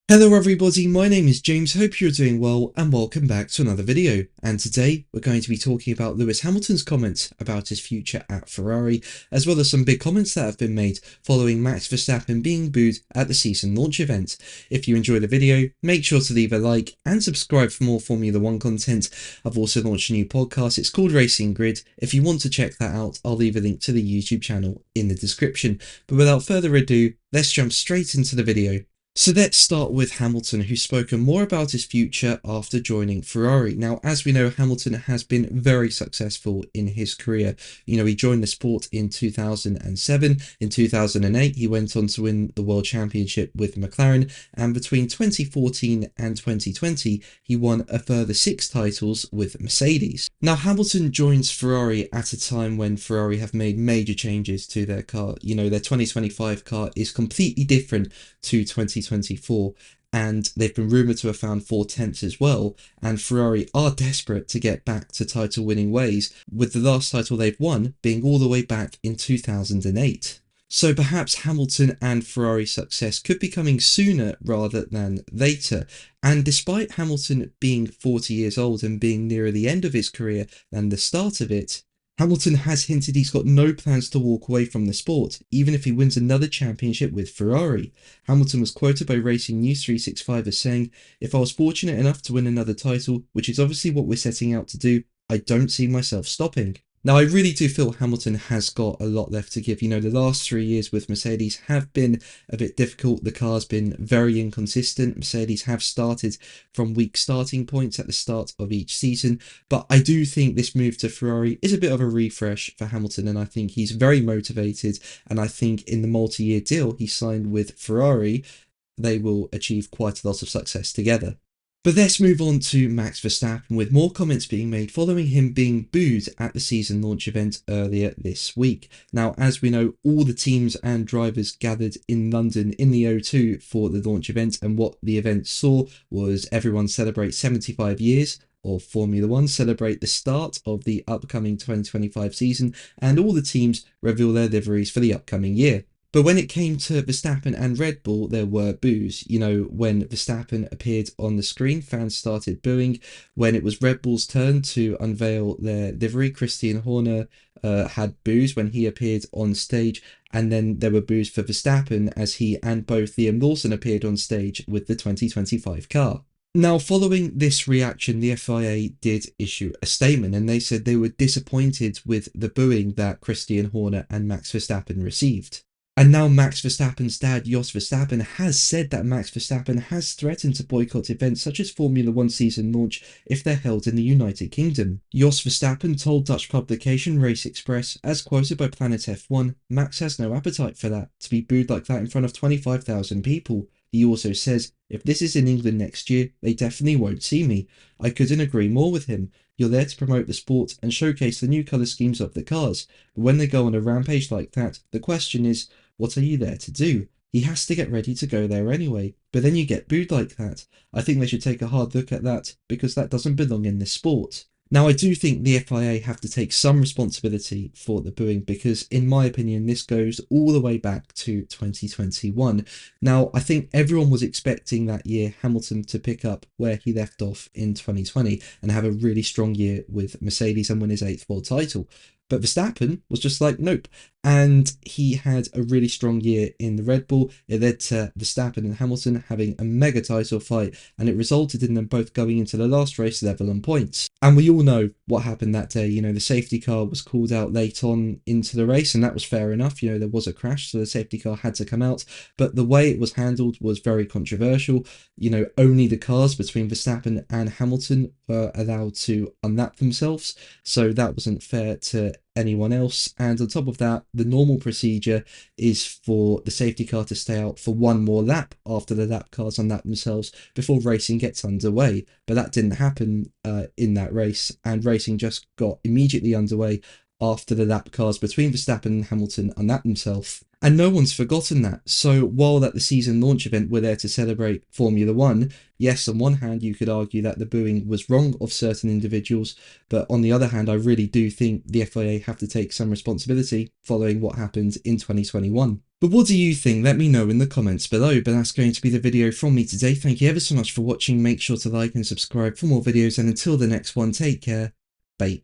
Hello everybody, my name is James, hope you're doing well and welcome back to another video. And today we're going to be talking about Lewis Hamilton's comments about his future at Ferrari, as well as some big comments that have been made following Max Verstappen being booed at the season launch event. If you enjoyed the video, make sure to leave a like and subscribe for more Formula 1 content. I've also launched a new podcast, it's called Racing Grid. If you want to check that out, I'll leave a link to the YouTube channel in the description. But without further ado, let's jump straight into the video. So let's start with Hamilton, who's spoken more about his future after joining Ferrari. Now, as we know, Hamilton has been very successful in his career. He joined the sport in 2007. In 2008, he went on to win the World Championship with McLaren. And between 2014 and 2020, he won a further 6 titles with Mercedes. Now, Hamilton joins Ferrari at a time when Ferrari have made major changes to their car. Their 2025 car is completely different to 2024, and they've been rumoured to have found 4/10 as well, and Ferrari are desperate to get back to title winning ways, with the last title they've won being all the way back in 2008. So perhaps Hamilton and Ferrari's success could be coming sooner rather than later. And despite Hamilton being 40 years old and being nearer the end of his career than the start of it, Hamilton has hinted he's got no plans to walk away from the sport, even if he wins another championship with Ferrari. Hamilton was quoted by Racing News 365 as saying, "If I was fortunate enough to win another title, which is obviously what we're setting out to do, I don't see myself stopping." Now, I really do feel Hamilton has got a lot left to give. The last 3 years with Mercedes have been a bit difficult. The car's been very inconsistent. Mercedes have started from weak starting points at the start of each season. But I do think this move to Ferrari is a bit of a refresh for Hamilton. And I think he's very motivated. And I think in the multi-year deal he signed with Ferrari, they will achieve quite a lot of success together. But let's move on to Max Verstappen, with more comments being made following him being booed at the season launch event earlier this week. Now, as we know, all the teams and drivers gathered in London in the O2 for the launch event, and what the event saw was everyone celebrate 75 years of Formula 1, celebrate the start of the upcoming 2025 season, and all the teams reveal their liveries for the upcoming year. But when it came to Verstappen and Red Bull, there were boos. When Verstappen appeared on the screen, fans started booing. When it was Red Bull's turn to unveil their livery, Christian Horner had boos when he appeared on stage. And then there were boos for Verstappen as he and both Liam Lawson appeared on stage with the 2025 car. Now, following this reaction, the FIA did issue a statement, and they said they were disappointed with the booing that Christian Horner and Max Verstappen received. And now Max Verstappen's dad, Jos Verstappen, has said that Max Verstappen has threatened to boycott events such as Formula 1 season launch if they're held in the United Kingdom. Jos Verstappen told Dutch publication Race Express, as quoted by Planet F1, "Max has no appetite for that, to be booed like that in front of 25,000 people. He also says, if this is in England next year, they definitely won't see me. I couldn't agree more with him. You're there to promote the sport and showcase the new colour schemes of the cars. But when they go on a rampage like that, the question is, what are you there to do? He has to get ready to go there anyway. But then you get booed like that. I think they should take a hard look at that, because that doesn't belong in this sport." Now, I do think the FIA have to take some responsibility for the booing, because in my opinion, this goes all the way back to 2021. Now, I think everyone was expecting that year Hamilton to pick up where he left off in 2020 and have a really strong year with Mercedes and win his 8th world title. But Verstappen was just like, nope. And he had a really strong year in the Red Bull. It led to Verstappen and Hamilton having a mega title fight, and it resulted in them both going into the last race level on points. And we all know what happened that day. The safety car was called out late on into the race, and that was fair enough. There was a crash, so the safety car had to come out. But the way it was handled was very controversial. Only the cars between Verstappen and Hamilton were allowed to unlap themselves, so that wasn't fair to anyone else. And on top of that, the normal procedure is for the safety car to stay out for one more lap after the lap cars unlap themselves before racing gets underway. But that didn't happen in that race, and racing just got immediately underway after the lap cars between Verstappen and Hamilton unlapped themselves. And no one's forgotten that. So while at the season launch event we're there to celebrate Formula One, yes, on one hand you could argue that the booing was wrong of certain individuals, but on the other hand I really do think the FIA have to take some responsibility following what happened in 2021. But what do you think? Let me know in the comments below. But that's going to be the video from me today. Thank you ever so much for watching. Make sure to like and subscribe for more videos, and until the next one, take care. Bye.